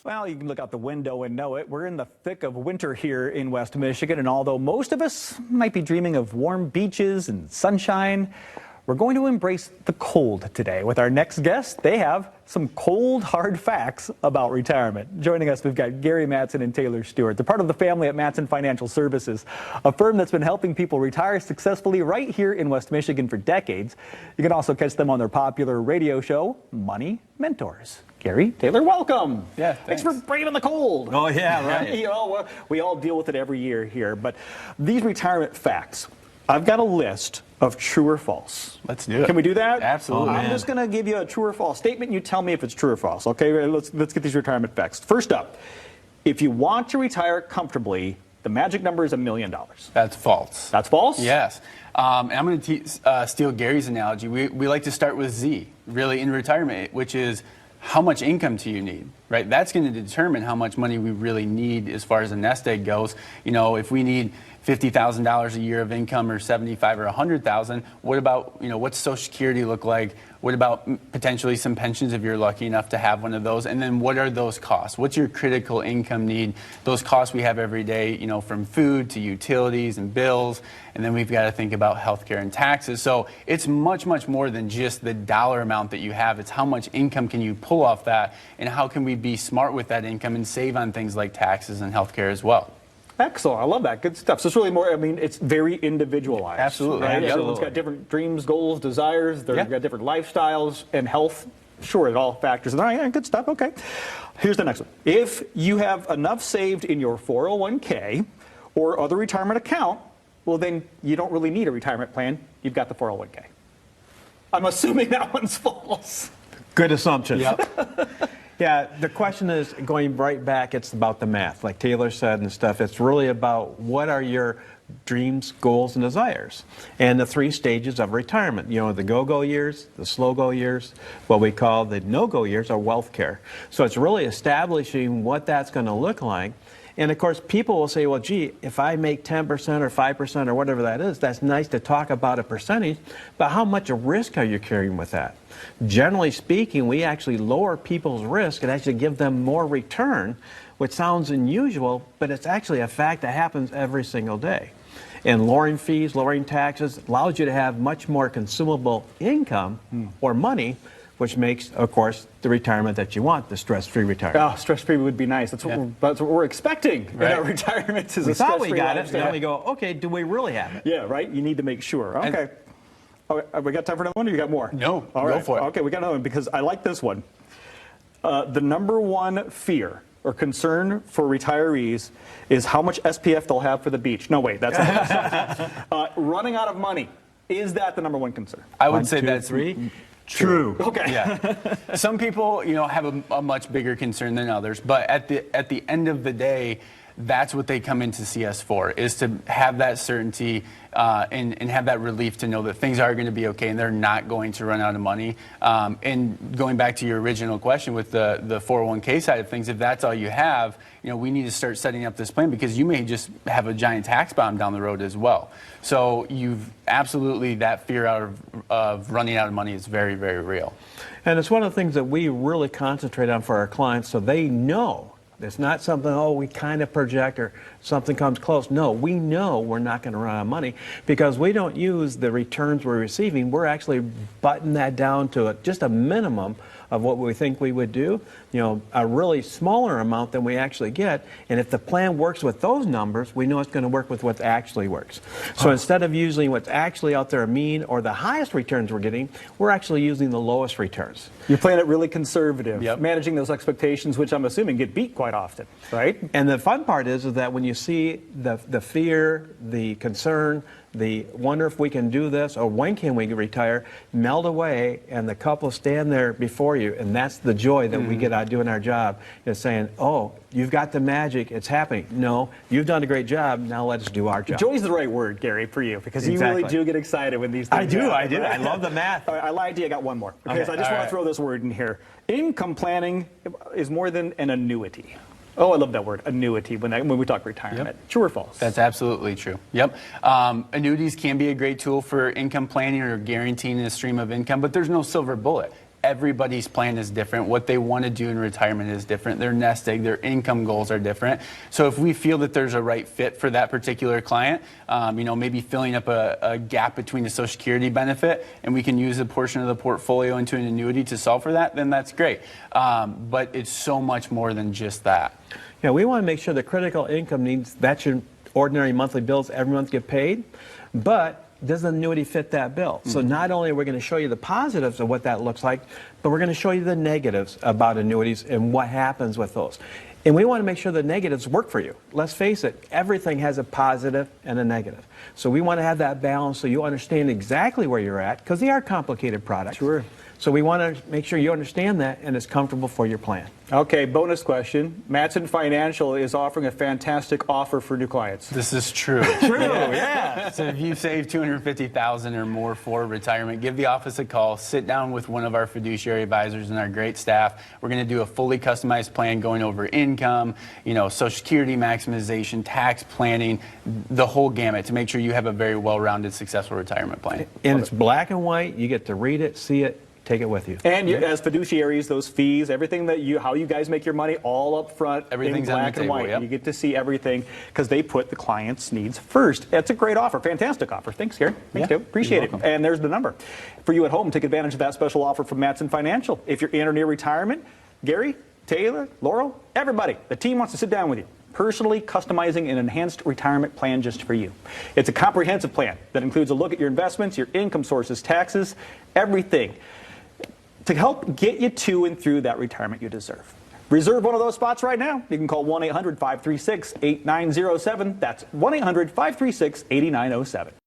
Well, you can look out the window and know it. We're in the thick of winter here in West Michigan, and although most of us might be dreaming of warm beaches and sunshine, we're going to embrace the cold today. With our next guest, they have some cold, hard facts about retirement. Joining us, we've got Gary Mattson and Taylor Steward. They're part of the family at Mattson Financial Services, a firm that's been helping people retire successfully right here in West Michigan for decades. You can also catch them on their popular radio show, Money Mentors. Gary, Taylor, welcome. Yeah, thanks for braving the cold. Oh, yeah, right. You know, we all deal with it every year here, but these retirement facts, I've got a list of true or false. Let's do it. Can we do that? Absolutely. I'm just going to give you a true or false statement. You tell me if it's true or false. Okay, let's get these retirement facts. First up, if you want to retire comfortably, the magic number is $1 million. That's false. That's false? Yes. And I'm going to steal Gary's analogy. We like to start with Z, really, in retirement, which is how much income do you need, right? That's going to determine how much money we really need as far as a nest egg goes. You know, if we need $50,000 a year of income or 75 or 100,000, what about, you know, what's Social Security look like? What about potentially some pensions if you're lucky enough to have one of those? And then what are those costs? What's your critical income need? Those costs we have every day, you know, from food to utilities and bills. And then we've got to think about healthcare and taxes. So it's much, much more than just the dollar amount that you have. It's how much income can you pull off that, and how can we be smart with that income and save on things like taxes and healthcare as well. Excellent. I love that. Good stuff. So it's really more, I mean, it's very individualized. Absolutely. Right? Absolutely. Everyone's got different dreams, goals, desires. They've got different lifestyles and health. Sure, it all factors in. All right, yeah, good stuff. Okay. Here's the next one. If you have enough saved in your 401k or other retirement account, well, then you don't really need a retirement plan. You've got the 401k. I'm assuming that one's false. Good assumption. Yep. Yeah, the question is, going right back, it's about the math. Like Taylor said and stuff, it's really about what are your dreams, goals, and desires. And the 3 stages of retirement. You know, the go-go years, the slow-go years, what we call the no-go years are wealth care. So it's really establishing what that's going to look like. And of course, people will say, well, gee, if I make 10% or 5% or whatever that is, that's nice to talk about a percentage, but how much of risk are you carrying with that? Generally speaking, we actually lower people's risk and actually give them more return, which sounds unusual, but it's actually a fact that happens every single day. And lowering fees, lowering taxes allows you to have much more consumable income or money, which makes, of course, the retirement that you want, the stress-free retirement. Oh, stress-free would be nice. That's what we're expecting in our retirement is we a thought stress-free we got lifestyle. it, now we go, okay, do we really have it? Yeah, right? You need to make sure. Okay. We got time for another one, or you got more? No, All right. go for it. Okay, we got another one because I like this one. The number one fear or concern for retirees is how much SPF they'll have for the beach. No, wait, that's not running out of money. Is that the number one concern? I would say 1, 2, that's 3. True. Okay. Yeah. Some people, you know, have a much bigger concern than others, but at the end of the day, that's what they come in to see us for, is to have that certainty and have that relief to know that things are going to be okay and they're not going to run out of money. And going back to your original question with the 401k side of things, if that's all you have, you know, we need to start setting up this plan because you may just have a giant tax bomb down the road as well. So you've absolutely, that fear of running out of money is very, very real. And it's one of the things that we really concentrate on for our clients so they know. It's not something, oh, we kind of project or something comes close. No, we know we're not going to run out of money because we don't use the returns we're receiving. We're actually buttoning that down to just a minimum of what we think we would do, you know, a really smaller amount than we actually get. And if the plan works with those numbers, we know it's going to work with what actually works. So instead of using what's actually out there mean or the highest returns we're getting, we're actually using the lowest returns. You're playing it really conservative, Yep. managing those expectations, which I'm assuming get beat quite often, right? And the fun part is that when you see the fear, the concern, the wonder if we can do this or when can we retire, melt away and the couple stand there before you, and that's the joy that we get out of doing our job, is saying, oh, you've got the magic, it's happening. No, you've done a great job, now let us do our job. Joy's the right word, Gary, for you, because you Exactly. really do get excited when these things I do. happen, right? I love the math. All right, I lied to you, I got one more. Because Okay, I just all want right. to throw this word in here. Income planning is more than an annuity. Oh, I love that word, annuity, when we talk retirement. Yep. True or false? That's absolutely true. Yep. Annuities can be a great tool for income planning or guaranteeing a stream of income, but there's no silver bullet. everybody's plan is different. What they want to do in retirement is different. Their nest egg, their income goals are different. So if we feel that there's a right fit for that particular client, maybe filling up a gap between the Social Security benefit, and we can use a portion of the portfolio into an annuity to solve for that, then that's great. But it's so much more than just that. Yeah, we want to make sure the critical income needs, that's your ordinary monthly bills every month get paid, but does the annuity fit that bill? So not only are we going to show you the positives of what that looks like, but we're going to show you the negatives about annuities and what happens with those. And we want to make sure the negatives work for you. Let's face it, everything has a positive and a negative. So we want to have that balance so you understand exactly where you're at, because they are complicated products. Sure. So we want to make sure you understand that and it's comfortable for your plan. Okay, bonus question. Mattson Financial is offering a fantastic offer for new clients. This is true. True, yeah. So if you save $250,000 or more for retirement, give the office a call, sit down with one of our fiduciary advisors and our great staff. We're going to do a fully customized plan going over income, Social Security maximization, tax planning, the whole gamut to make sure you have a very well-rounded, successful retirement plan. And it's black and white. You get to read it, see it, take it with you. And as fiduciaries, those fees, everything how you guys make your money, all up front, Everything's in on the black and table, white. yep. You get to see everything because they put the client's needs first. That's a great offer, fantastic offer. Thanks, Gary. Thanks, Joe. Appreciate it. And there's the number for you at home. Take advantage of that special offer from Mattson Financial. If you're in or near retirement, Gary, Taylor, Laurel, everybody, the team wants to sit down with you, personally customizing an enhanced retirement plan just for you. It's a comprehensive plan that includes a look at your investments, your income sources, taxes, everything, to help get you to and through that retirement you deserve. Reserve one of those spots right now. You can call 1-800-536-8907. That's 1-800-536-8907.